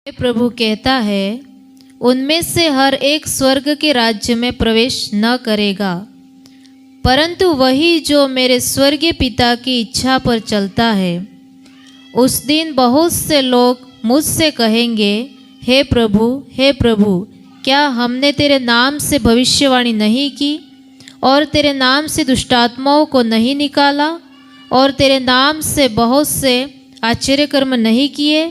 प्रभु कहता है, उनमें से हर एक स्वर्ग के राज्य में प्रवेश न करेगा, परंतु वही जो मेरे स्वर्गीय पिता की इच्छा पर चलता है। उस दिन बहुत से लोग मुझसे कहेंगे, हे प्रभु, क्या हमने तेरे नाम से भविष्यवाणी नहीं की और तेरे नाम से दुष्टात्माओं को नहीं निकाला और तेरे नाम से बहुत से आश्चर्यकर्म नहीं किए?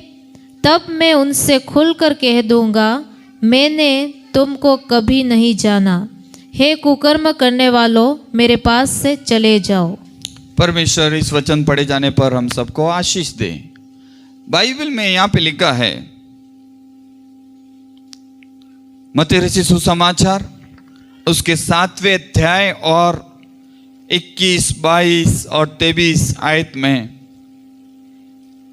तब मैं उनसे खुलकर कह दूंगा, मैंने तुमको कभी नहीं जाना। हे कुकर्म करने वालों, मेरे पास से चले जाओ। परमेश्वर इस वचन पढ़े जाने पर हम सबको आशीष दे। बाइबल में यहाँ पे लिखा है, मत्ती रचित सुसमाचार उसके 7वें अध्याय और 21, 22 और 23 आयत में,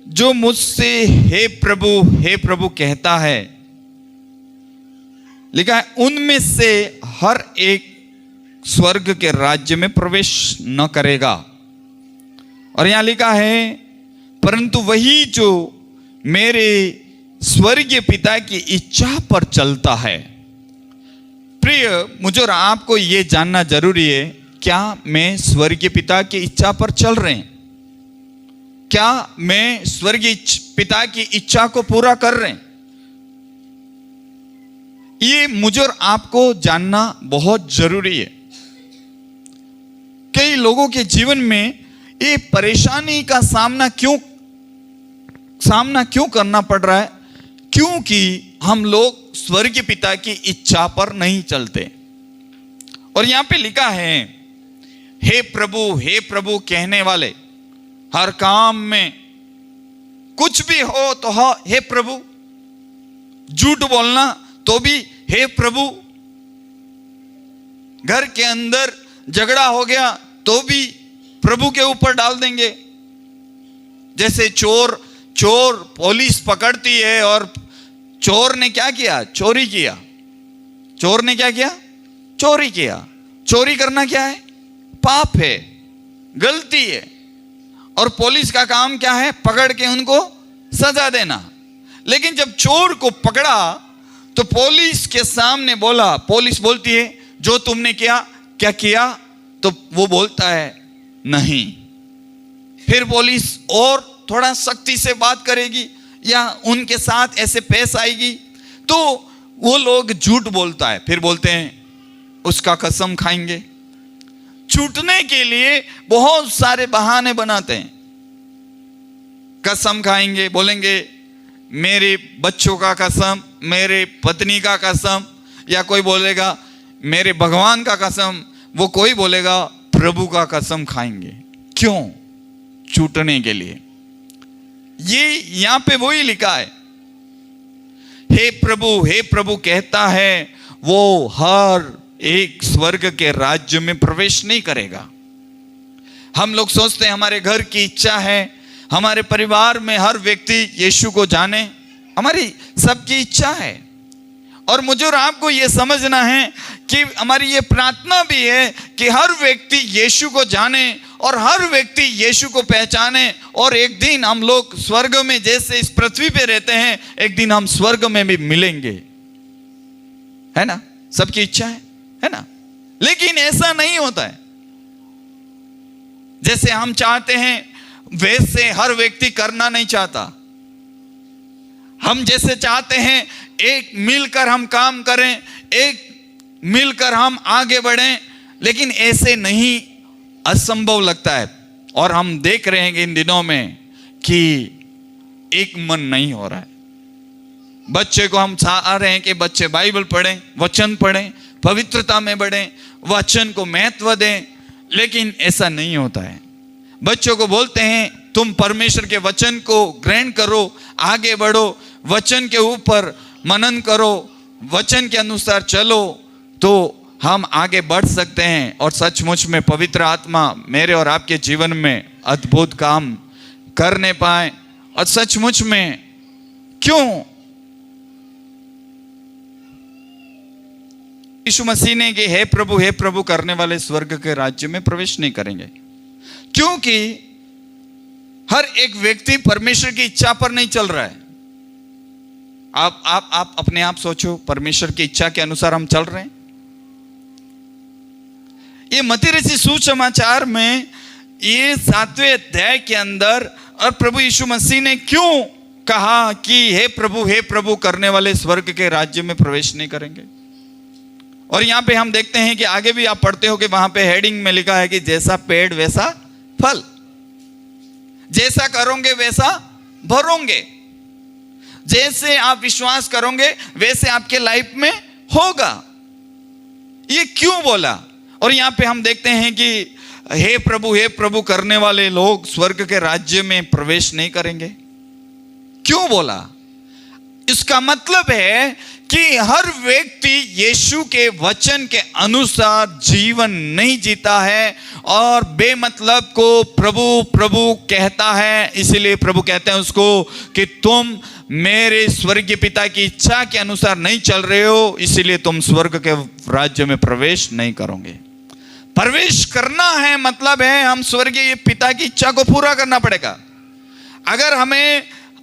जो मुझसे हे प्रभु कहता है, लिखा है, उनमें से हर एक स्वर्ग के राज्य में प्रवेश न करेगा। और यहां लिखा है, परंतु वही जो मेरे स्वर्गीय पिता की इच्छा पर चलता है। प्रिय, मुझे और आपको यह जानना जरूरी है, क्या मैं स्वर्गीय पिता की इच्छा पर चल रहे हैं? क्या मैं स्वर्गीय पिता की इच्छा को पूरा कर रहे हैं? ये मुझे और आपको जानना बहुत जरूरी है। कई लोगों के जीवन में ये परेशानी का सामना क्यों करना पड़ रहा है? क्योंकि हम लोग स्वर्गीय पिता की इच्छा पर नहीं चलते। और यहां पे लिखा है, हे प्रभु कहने वाले, हर काम में कुछ भी हो तो हे प्रभु, झूठ बोलना तो भी हे प्रभु, घर के अंदर झगड़ा हो गया तो भी प्रभु के ऊपर डाल देंगे। जैसे चोर पुलिस पकड़ती है और चोर ने क्या किया? चोरी किया। चोर ने क्या किया? चोरी किया। चोरी करना क्या है? पाप है, गलती है। और पुलिस का काम क्या है? पकड़ के उनको सजा देना। लेकिन जब चोर को पकड़ा तो पुलिस के सामने बोला, पुलिस बोलती है, जो तुमने क्या किया? तो वो बोलता है, नहीं। फिर पुलिस और थोड़ा सख्ती से बात करेगी या उनके साथ ऐसे पेश आएगी तो वो लोग झूठ बोलता है। फिर बोलते हैं उसका कसम खाएंगे। छूटने के लिए बहुत सारे बहाने बनाते हैं। कसम खाएंगे, बोलेंगे मेरे बच्चों का कसम, मेरे पत्नी का कसम, या कोई बोलेगा मेरे भगवान का कसम, वो कोई बोलेगा प्रभु का कसम खाएंगे। क्यों? छूटने के लिए। ये यहां पे वही लिखा है, हे प्रभु कहता है, वो हर एक स्वर्ग के राज्य में प्रवेश नहीं करेगा। हम लोग सोचते हैं हमारे घर की इच्छा है, हमारे परिवार में हर व्यक्ति यीशु को जाने, हमारी सबकी इच्छा है। और मुझे और आपको यह समझना है कि हमारी ये प्रार्थना भी है कि हर व्यक्ति यीशु को जाने और हर व्यक्ति यीशु को पहचाने, और एक दिन हम लोग स्वर्ग में जैसे इस पृथ्वी पे रहते हैं, एक दिन हम स्वर्ग में भी मिलेंगे, है ना? सबकी इच्छा है ना? लेकिन ऐसा नहीं होता है जैसे हम चाहते हैं, वैसे हर व्यक्ति करना नहीं चाहता। हम जैसे चाहते हैं एक मिलकर हम काम करें, एक मिलकर हम आगे बढ़ें, लेकिन ऐसे नहीं, असंभव लगता है। और हम देख रहे हैं कि इन दिनों में कि एक मन नहीं हो रहा है। बच्चे को हम चाह रहे हैं कि बच्चे बाइबल पढ़ें, वचन पढ़ें, पवित्रता में बढ़ें, वचन को महत्व दें, लेकिन ऐसा नहीं होता है। बच्चों को बोलते हैं तुम परमेश्वर के वचन को ग्रहण करो, आगे बढ़ो, वचन के ऊपर मनन करो, वचन के अनुसार चलो, तो हम आगे बढ़ सकते हैं और सचमुच में पवित्र आत्मा मेरे और आपके जीवन में अद्भुत काम करने पाए। और सचमुच में क्यों यीशु मसीह ने कि हे प्रभु करने वाले स्वर्ग के राज्य में प्रवेश नहीं करेंगे? क्योंकि हर एक व्यक्ति परमेश्वर की इच्छा पर नहीं चल रहा है। आप अपने आप सोचो, परमेश्वर की इच्छा के अनुसार हम चल रहे हैं? ये मत्ती रचित सुसमाचार में ये 7वें अध्याय के अंदर और प्रभु यीशु मसीह ने क्यों कहा कि हे प्रभु करने वाले स्वर्ग के राज्य में प्रवेश नहीं करेंगे? और यहां पे हम देखते हैं कि आगे भी आप पढ़ते हो कि वहां पे हेडिंग में लिखा है कि जैसा पेड़ वैसा फल, जैसा करोगे वैसा भरोगे, जैसे आप विश्वास करोगे वैसे आपके लाइफ में होगा। ये क्यों बोला? और यहां पे हम देखते हैं कि हे प्रभु करने वाले लोग स्वर्ग के राज्य में प्रवेश नहीं करेंगे। क्यों बोला? इसका मतलब है कि हर व्यक्ति यीशु के वचन के अनुसार जीवन नहीं जीता है और बेमतलब को प्रभु कहता है। इसीलिए प्रभु कहते हैं उसको कि तुम मेरे स्वर्गीय पिता की इच्छा के अनुसार नहीं चल रहे हो, इसीलिए तुम स्वर्ग के राज्य में प्रवेश नहीं करोगे। प्रवेश करना है मतलब है हम स्वर्गीय पिता की इच्छा को पूरा करना पड़ेगा।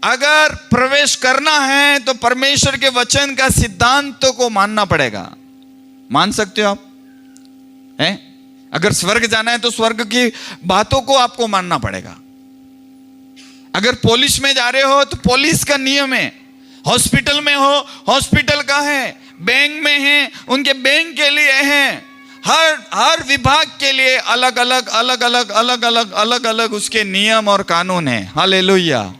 अगर प्रवेश करना है तो परमेश्वर के वचन का सिद्धांतों को मानना पड़ेगा। मान सकते हो आप? हैं? अगर स्वर्ग जाना है तो स्वर्ग की बातों को आपको मानना पड़ेगा। अगर पुलिस में जा रहे हो तो पुलिस का नियम है। हॉस्पिटल में हो, हॉस्पिटल का है। बैंक में है, उनके बैंक के लिए है। हर विभाग के लिए अलग अलग उसके नियम और कानून है। हालेलुया।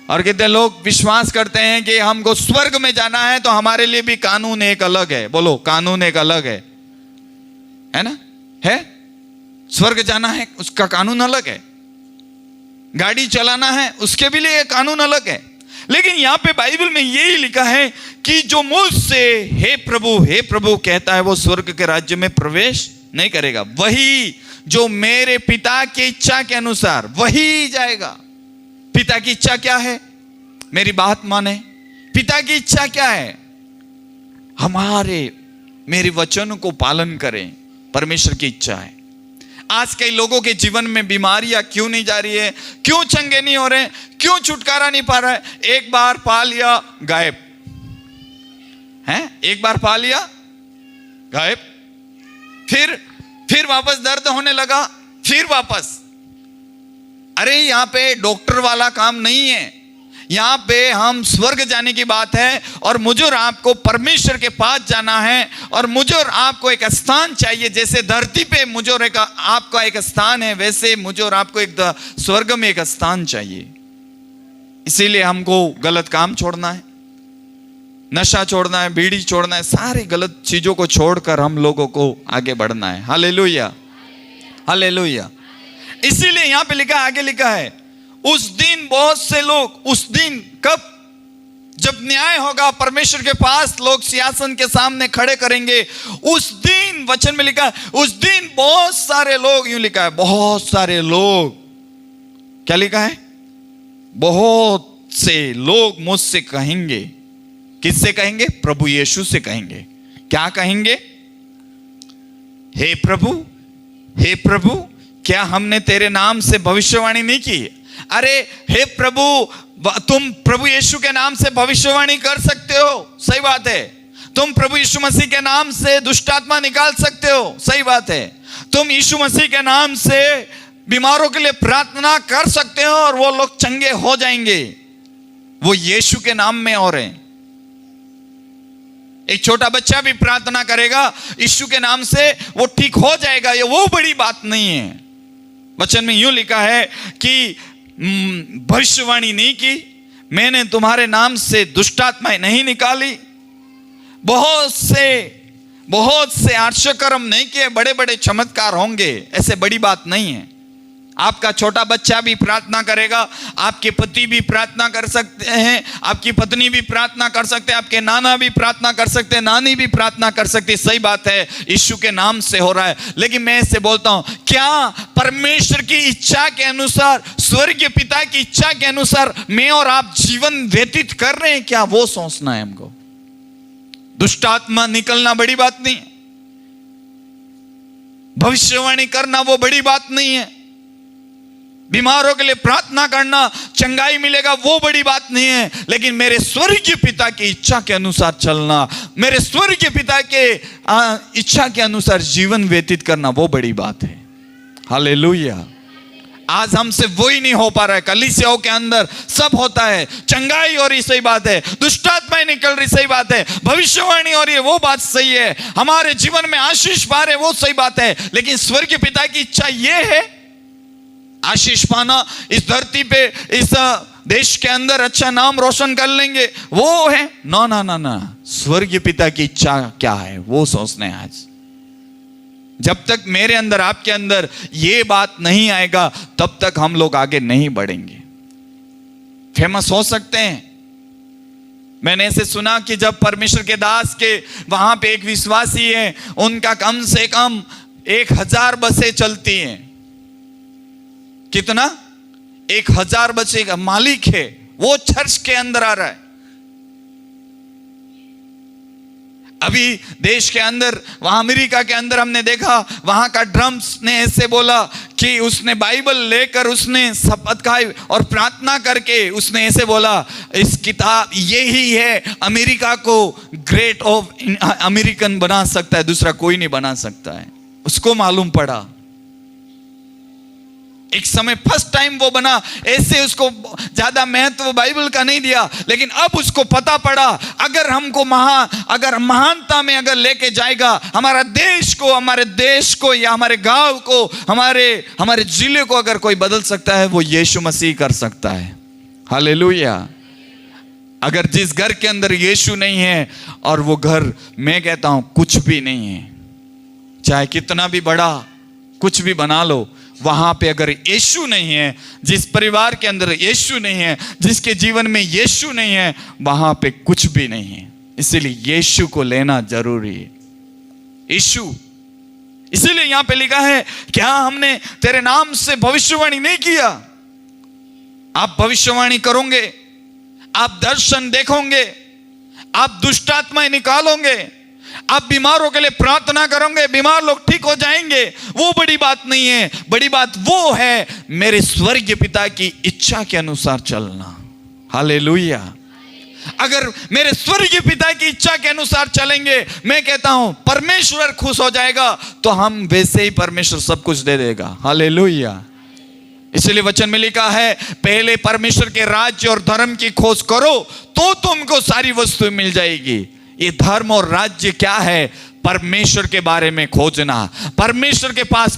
और कितने लोग विश्वास करते हैं कि हमको स्वर्ग में जाना है तो हमारे लिए भी कानून एक अलग है। बोलो, कानून एक अलग है ना? है? स्वर्ग जाना है उसका कानून अलग है। गाड़ी चलाना है उसके भी लिए कानून अलग है। लेकिन यहां पे बाइबल में यही लिखा है कि जो मुझसे हे प्रभु कहता है वो स्वर्ग के राज्य में प्रवेश नहीं करेगा। वही जो मेरे पिता की इच्छा के अनुसार वही जाएगा। पिता की इच्छा क्या है? मेरी बात माने। पिता की इच्छा क्या है? मेरे वचनों को पालन करें। परमेश्वर की इच्छा है। आज कई लोगों के जीवन में बीमारियां क्यों नहीं जा रही है? क्यों चंगे नहीं हो रहे? क्यों छुटकारा नहीं पा रहा है? एक बार पा लिया गायब है, एक बार पा लिया गायब, फिर वापस दर्द होने लगा, फिर वापस। अरे यहां पे डॉक्टर वाला काम नहीं है। यहां पे हम स्वर्ग जाने की बात है और मुझे और आपको परमेश्वर के पास जाना है और मुझे और आपको एक स्थान चाहिए। जैसे धरती पे मुझे और आपका एक स्थान है, वैसे मुझे और आपको एक स्वर्ग में एक स्थान चाहिए। इसीलिए हमको गलत काम छोड़ना है, नशा छोड़ना है, बीड़ी छोड़ना है, सारी गलत चीजों को छोड़कर हम लोगों को आगे बढ़ना है। Hallelujah, hallelujah. इसीलिए यहां पे आगे लिखा है उस दिन बहुत से लोग, उस दिन कब? जब न्याय होगा, परमेश्वर के पास लोग सिंहासन के सामने खड़े करेंगे। उस दिन वचन में लिखा है उस दिन बहुत सारे लोग, यूं लिखा है बहुत सारे लोग। क्या लिखा है? बहुत से लोग मुझसे कहेंगे। किससे कहेंगे? प्रभु यीशु से कहेंगे। क्या कहेंगे? हे प्रभु क्या हमने तेरे नाम से भविष्यवाणी नहीं की? अरे हे प्रभु, तुम प्रभु यीशु के नाम से भविष्यवाणी कर सकते हो, सही बात है। तुम प्रभु यीशु मसीह के नाम से दुष्ट आत्मा निकाल सकते हो, सही बात है। तुम यीशु मसीह के नाम से बीमारों के लिए प्रार्थना कर सकते हो और वो लोग चंगे हो जाएंगे। वो यीशु के नाम में हो रहे हैं। एक छोटा बच्चा भी प्रार्थना करेगा यीशु के नाम से, वो ठीक हो जाएगा। ये वो बड़ी बात नहीं है। वचन में यूं लिखा है कि भविष्यवाणी नहीं की, मैंने तुम्हारे नाम से दुष्ट आत्माएं नहीं निकाली, बहुत से आश्चर्य कर्म नहीं किए, बड़े बड़े चमत्कार होंगे, ऐसे बड़ी बात नहीं है। आपका छोटा बच्चा भी प्रार्थना करेगा, आपके पति भी प्रार्थना कर सकते हैं, आपकी पत्नी भी प्रार्थना कर सकते हैं, आपके नाना भी प्रार्थना कर सकते हैं, नानी भी प्रार्थना कर सकती है। सही बात है, यीशु के नाम से हो रहा है। लेकिन मैं इससे बोलता हूं, क्या परमेश्वर की इच्छा के अनुसार, स्वर्गीय पिता की इच्छा के अनुसार मैं और आप जीवन व्यतीत कर रहे हैं? क्या वो सोचना है हमको। दुष्ट आत्मा निकलना बड़ी बात नहीं है, भविष्यवाणी करना वो बड़ी बात नहीं है, बीमारों के लिए प्रार्थना करना, चंगाई मिलेगा, वो बड़ी बात नहीं है, लेकिन मेरे स्वर्गीय पिता की इच्छा के अनुसार चलना, मेरे स्वर्गीय पिता के इच्छा के अनुसार जीवन व्यतीत करना, वो बड़ी बात है। हालेलुया। आज हमसे वही नहीं हो पा रहा है। कलीसियाओं के अंदर सब होता है, चंगाई हो रही, सही बात है, दुष्टात्माएं निकल रही, सही बात है, भविष्यवाणी हो रही है, वो बात सही है, हमारे जीवन में आशीष पा रहे, वो सही बात है, लेकिन स्वर्गीय पिता की इच्छा ये है आशीष पाना, इस धरती पे, इस देश के अंदर अच्छा नाम रोशन कर लेंगे, वो है ना ना ना ना। स्वर्गीय पिता की इच्छा क्या है वो सोचने आज। जब तक मेरे अंदर, आपके अंदर ये बात नहीं आएगा, तब तक हम लोग आगे नहीं बढ़ेंगे। फेमस हो सकते हैं। मैंने ऐसे सुना कि जब परमेश्वर के दास के वहां पे एक विश्वासी है, उनका कम से कम 1000 बसें चलती हैं। कितना? 1000 बसें का मालिक है, वो चर्च के अंदर आ रहा है। अभी देश के अंदर, वहां अमेरिका के अंदर हमने देखा, वहां का ड्रम्स ने ऐसे बोला कि उसने बाइबल लेकर उसने शपथ खाई और प्रार्थना करके उसने ऐसे बोला, इस किताब यही है अमेरिका को ग्रेट ऑफ अमेरिकन बना सकता है, दूसरा कोई नहीं बना सकता है। उसको मालूम पड़ा, एक समय फर्स्ट टाइम वो बना, ऐसे उसको ज्यादा महत्व बाइबल का नहीं दिया, लेकिन अब उसको पता पड़ा अगर हमको अगर महानता में अगर लेके जाएगा, हमारा देश को या हमारे गांव को, हमारे जिले को अगर कोई बदल सकता है, वो यीशु मसीह कर सकता है। हालेलुया। अगर जिस घर के अंदर यीशु नहीं है, और वो घर, मैं कहता हूं, कुछ भी नहीं है, चाहे कितना भी बड़ा कुछ भी बना लो, वहां पे अगर यीशु नहीं है, जिस परिवार के अंदर यीशु नहीं है, जिसके जीवन में यीशु नहीं है, वहां पे कुछ भी नहीं है। इसीलिए यीशु को लेना जरूरी है। यीशु, इसीलिए यहां पे लिखा है, क्या हमने तेरे नाम से भविष्यवाणी नहीं किया? आप भविष्यवाणी करोगे, आप दर्शन देखोगे, आप दुष्टात्माएं निकालोगे, आप बीमारों के लिए प्रार्थना करोगे, बीमार लोग ठीक हो जाएंगे, वो बड़ी बात नहीं है। बड़ी बात वो है मेरे स्वर्गीय पिता की इच्छा के अनुसार चलना। हालेलुया। अगर मेरे स्वर्गीय पिता की इच्छा के अनुसार चलेंगे, मैं कहता हूं परमेश्वर खुश हो जाएगा, तो हम वैसे ही परमेश्वर सब कुछ दे देगा। हालेलुया। इसलिए वचन में लिखा है, पहले परमेश्वर के राज्य और धर्म की खोज करो तो तुमको सारी वस्तुएं मिल जाएगी। ये धर्म और राज्य क्या है? परमेश्वर के बारे में खोजना, परमेश्वर के पास